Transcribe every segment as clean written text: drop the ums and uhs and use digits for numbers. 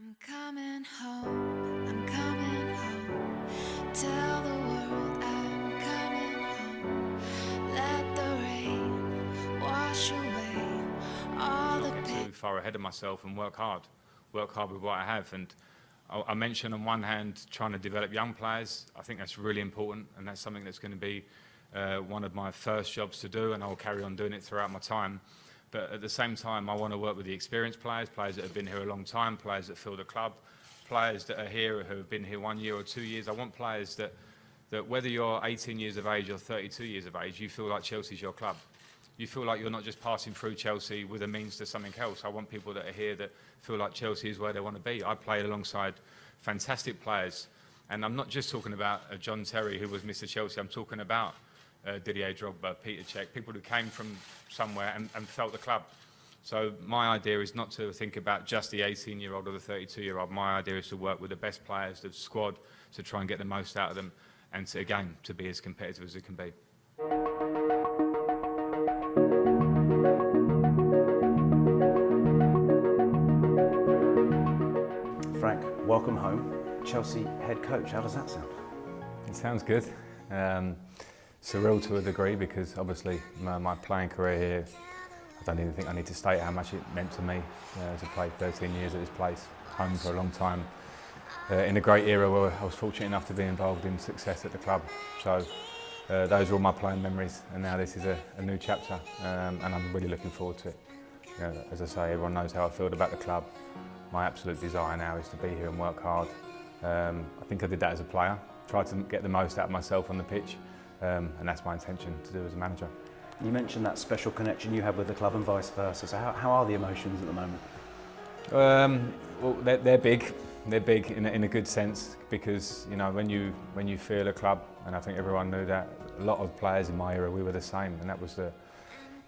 I'm coming home, I'm coming home. Tell the world I'm coming home. Let the rain wash away all the pain. Too far ahead of myself and work hard with what I have. And I mentioned on one hand trying to develop young players. I think that's really important, and that's something that's going to be one of my first jobs to do, and I'll carry on doing it throughout my time. But at the same time, I want to work with the experienced players, players that have been here a long time, players that fill the club, players that are here who have been here 1 year or 2 years. I want players that whether you're 18 years of age or 32 years of age, you feel like Chelsea's your club. You feel like you're not just passing through Chelsea with a means to something else. I want people that are here that feel like Chelsea is where they want to be. I played alongside fantastic players, and I'm not just talking about John Terry, who was Mr. Chelsea. I'm talking about Didier Drogba, Peter Cech, people who came from somewhere and felt the club. So my idea is not to think about just the 18-year-old or the 32-year-old. My idea is to work with the best players, the squad, to try and get the most out of them, and to, again, to be as competitive as it can be. Frank, welcome home. Chelsea head coach, how does that sound? It sounds good. Surreal to a degree, because obviously my playing career here, I don't even think I need to state how much it meant to me to play 13 years at this place, home for a long time, in a great era where I was fortunate enough to be involved in success at the club. So those are all my playing memories, and now this is a new chapter, and I'm really looking forward to it. You know, as I say, everyone knows how I feel about the club. My absolute desire now is to be here and work hard. I think I did that as a player, tried to get the most out of myself on the pitch, and that's my intention to do as a manager. You mentioned that special connection you have with the club and vice versa, so how are the emotions at the moment? Well, they're big. They're big in a good sense, because you know when you feel a club, and I think everyone knew that. A lot of players in my era, we were the same, and that was the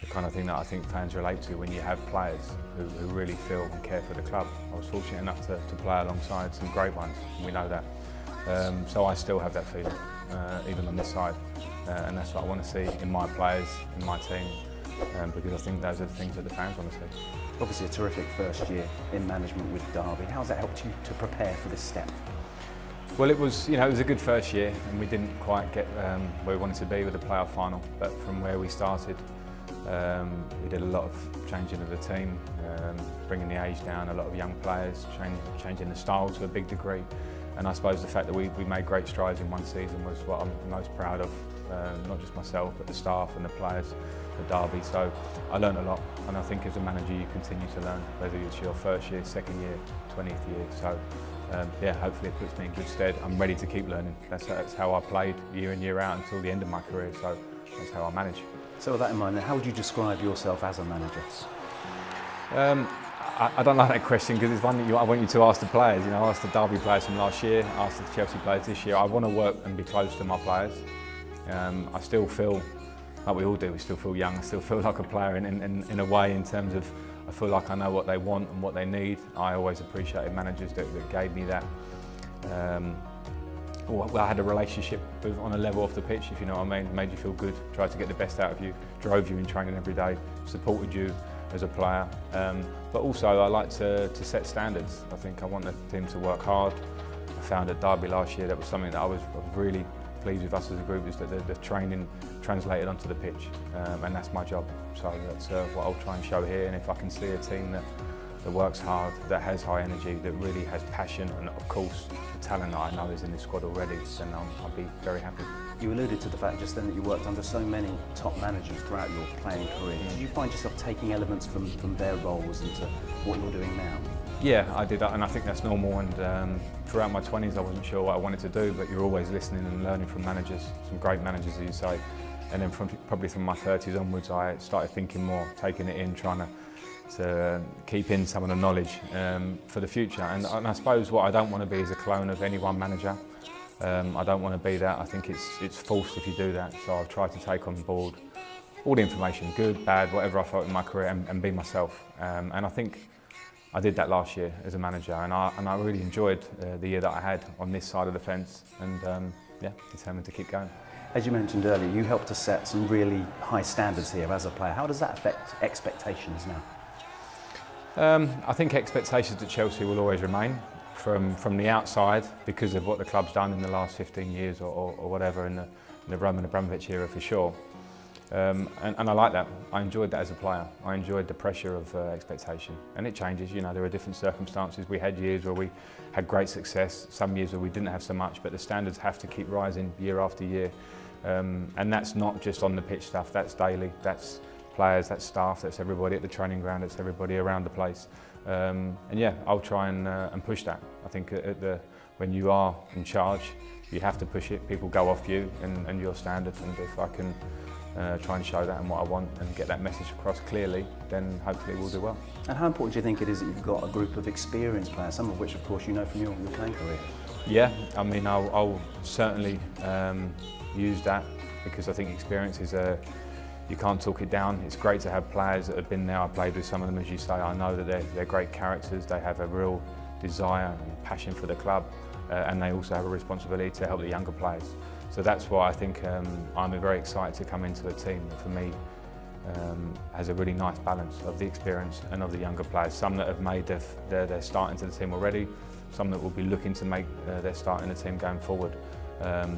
kind of thing that I think fans relate to when you have players who really feel and care for the club. I was fortunate enough to play alongside some great ones, and we know that. So I still have that feeling, even on this side, and that's what I want to see in my players, in my team, because I think those are the things that the fans want to see. Obviously a terrific first year in management with Derby. How's that helped you to prepare for this step? Well, it was a good first year, and we didn't quite get where we wanted to be with the playoff final, but from where we started, we did a lot of changing of the team, bringing the age down, a lot of young players, changing the style to a big degree. And I suppose the fact that we made great strides in one season was what I'm most proud of, not just myself, but the staff and the players at Derby. So I learned a lot, and I think as a manager you continue to learn, whether it's your first year, second year, 20th year. So yeah, hopefully it puts me in good stead. I'm ready to keep learning. That's how I played year in, year out until the end of my career, so that's how I manage. So with that in mind, how would you describe yourself as a manager? I don't like that question, because it's one that I want you to ask the players. You know, I asked the Derby players from last year, I asked the Chelsea players this year. I want to work and be close to my players. I still feel, like we all do, we still feel young. I still feel like a player in a way, in terms of I feel like I know what they want and what they need. I always appreciated managers that gave me that. Well, I had a relationship with, on a level off the pitch, if you know what I mean. Made you feel good, tried to get the best out of you, drove you in training every day, supported you as a player. But also I like to set standards. I think I want the team to work hard. I found at Derby last year that was something that I was really pleased with us as a group, is that the training translated onto the pitch, and that's my job. So that's what I'll try and show here, and if I can see a team that works hard, that has high energy, that really has passion, and of course the talent that I know is in this squad already, then I'll be very happy. You alluded to the fact just then that you worked under so many top managers throughout your playing career. Did you find yourself taking elements from their roles into what you're doing now? Yeah, I did that, and I think that's normal. And throughout my 20s, I wasn't sure what I wanted to do, but you're always listening and learning from managers, some great managers, as you say. And then probably from my 30s onwards, I started thinking more, taking it in, trying to keep in some of the knowledge for the future. And I suppose what I don't want to be is a clone of any one manager. I don't want to be that. I think it's false if you do that. So I've tried to take on board all the information, good, bad, whatever I felt in my career, and be myself. And I think I did that last year as a manager, and I really enjoyed the year that I had on this side of the fence, and yeah, determined to keep going. As you mentioned earlier, you helped to set some really high standards here as a player. How does that affect expectations now? I think expectations at Chelsea will always remain from the outside because of what the club's done in the last 15 years or whatever in the Roman Abramovich era for sure. And I like that. I enjoyed that as a player. I enjoyed the pressure of expectation. And it changes, you know, there are different circumstances. We had years where we had great success, some years where we didn't have so much, but the standards have to keep rising year after year. And that's not just on the pitch stuff, that's daily, that's players, that's staff, that's everybody at the training ground, that's everybody around the place. And yeah, I'll try and push that. I think when you are in charge, you have to push it. People go off you and your standards, and if I can try and show that and what I want and get that message across clearly, then hopefully we'll do well. And how important do you think it is that you've got a group of experienced players, some of which of course you know from your playing career? Yeah, I mean I'll certainly use that, because I think experience is you can't talk it down. It's great to have players that have been there. I've played with some of them, as you say. I know that they're great characters. They have a real desire and passion for the club, and they also have a responsibility to help the younger players. So that's why I think I'm very excited to come into a team that for me has a really nice balance of the experience and of the younger players. Some that have made their start into the team already, some that will be looking to make their start in the team going forward.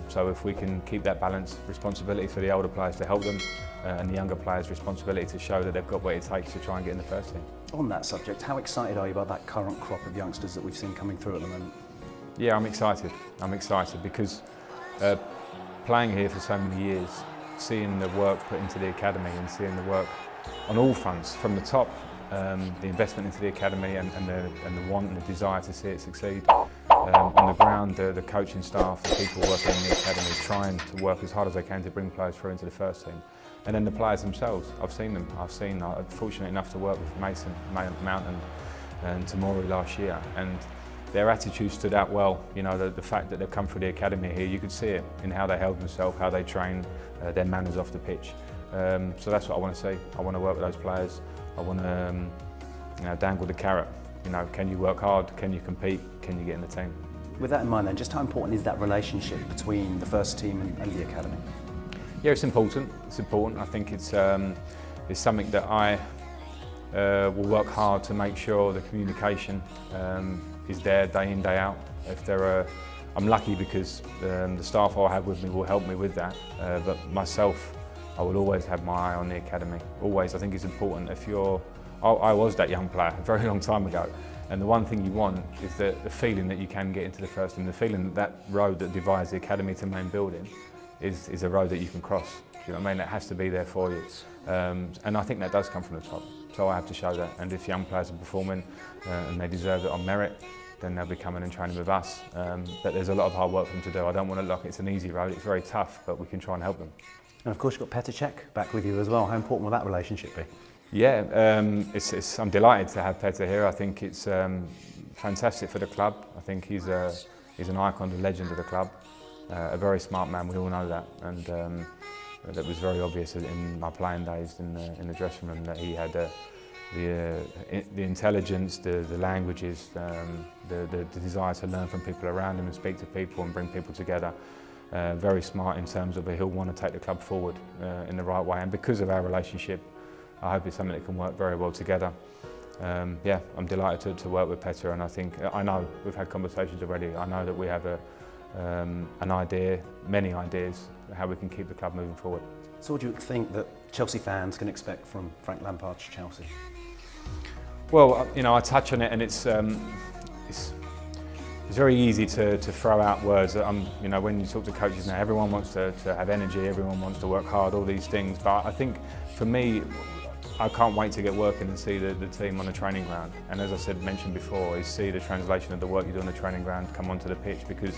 So if we can keep that balance, responsibility for the older players to help them, and the younger players' responsibility to show that they've got what it takes to try and get in the first team. On that subject, how excited are you about that current crop of youngsters that we've seen coming through at the moment? Yeah, I'm excited. I'm excited because playing here for so many years, seeing the work put into the academy and seeing the work on all fronts, from the top, the investment into the academy and the want and the desire to see it succeed. On the ground, the coaching staff, the people working in the academy, trying to work as hard as they can to bring players through into the first team. And then the players themselves, I've seen them. I'm fortunate enough to work with MAATSEN and TOMORI last year, and their attitude stood out well. You know, the fact that they've come through the academy here, you could see it in how they held themselves, how they trained, their manners off the pitch. So that's what I want to see. I want to work with those players. I want to dangle the carrot. You know, can you work hard? Can you compete? Can you get in the team? With that in mind then, just how important is that relationship between the first team and the academy? Yeah, it's important. It's important. I think it's something that I will work hard to make sure the communication is there day in, day out. I'm lucky because the staff I have with me will help me with that, but myself, I will always have my eye on the academy. Always. I think it's important. I was that young player a very long time ago, and the one thing you want is the feeling that you can get into the first team, the feeling that road that divides the academy to main building is a road that you can cross. Do you know what I mean? It has to be there for you, and I think that does come from the top. So I have to show that, and if young players are performing and they deserve it on merit, then they'll be coming and training with us. But there's a lot of hard work for them to do. I don't want to look like it's an easy road. It's very tough, but we can try and help them. And of course you've got Petr Cech back with you as well. How important will that relationship be? Yeah, I'm delighted to have Petr here. I think it's fantastic for the club. I think he's an icon, a legend of the club. A very smart man, we all know that. And that was very obvious in my playing days in the dressing room, that he had the intelligence, the languages, the desire to learn from people around him and speak to people and bring people together. Very smart in terms of he'll want to take the club forward in the right way, and because of our relationship, I hope it's something that can work very well together. Yeah, I'm delighted to work with Petr, and I know we've had conversations already. I know that we have an idea, many ideas, how we can keep the club moving forward. So what do you think that Chelsea fans can expect from Frank Lampard's Chelsea? Well, you know, I touch on it, and it's very easy to throw out words. You know, when you talk to coaches now, everyone wants to have energy, everyone wants to work hard, all these things. But I think for me, I can't wait to get working and see the team on the training ground. And as I mentioned before, is see the translation of the work you do on the training ground come onto the pitch. Because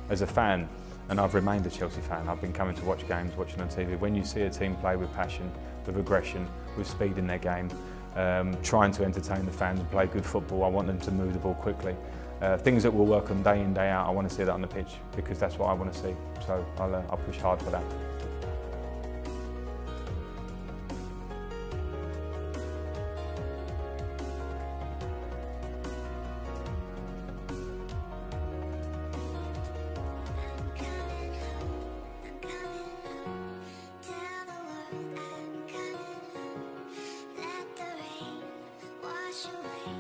as a fan, and I've remained a Chelsea fan, I've been coming to watch games, watching on TV. When you see a team play with passion, with aggression, with speed in their game, trying to entertain the fans and play good football, I want them to move the ball quickly. Things that will work on day in, day out, I want to see that on the pitch, because that's what I want to see. So I'll push hard for that. Let the rain wash away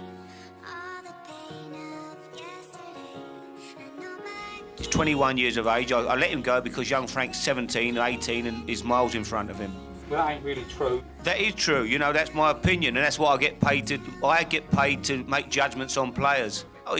He's 21 years of age. I let him go because young Frank's 17, 18 and is miles in front of him. Well, that ain't really true. That is true, you know, that's my opinion, and that's what I get paid to make judgments on players. Oh,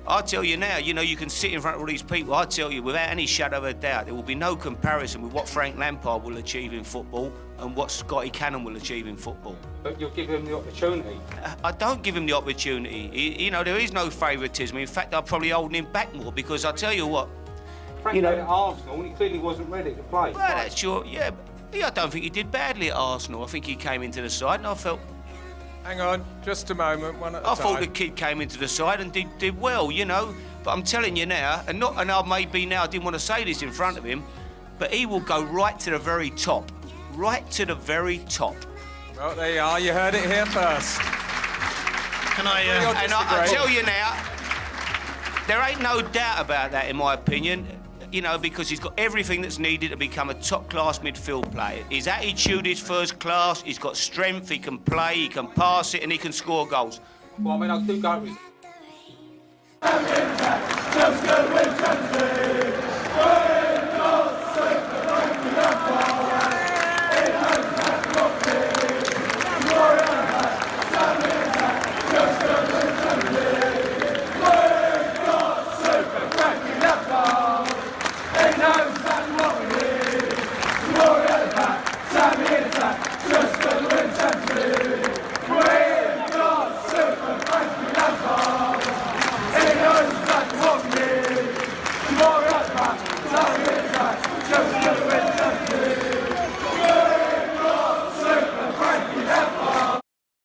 I tell you now, you know, you can sit in front of all these people, I tell you, without any shadow of a doubt, there will be no comparison with what Frank Lampard will achieve in football and what Scotty Cannon will achieve in football. But you'll give him the opportunity. I don't give him the opportunity. You know, there is no favouritism. In fact, I'm probably holding him back more because I tell you what. Frank played at Arsenal and he clearly wasn't ready to play. Well, that's your, yeah. I don't think he did badly at Arsenal. I think he came into the side and I felt... Hang on, just a moment, one at a time. I thought the kid came into the side and did well, you know. But I'm telling you now, and I maybe now I didn't want to say this in front of him, but he will go right to the very top. Right to the very top. Well, there you are, you heard it here first. Can I tell you now, there ain't no doubt about that in my opinion, you know, because he's got everything that's needed to become a top-class midfield player. His attitude is first class, he's got strength, he can play, he can pass it and he can score goals. Well, I mean, I do go with... Just good with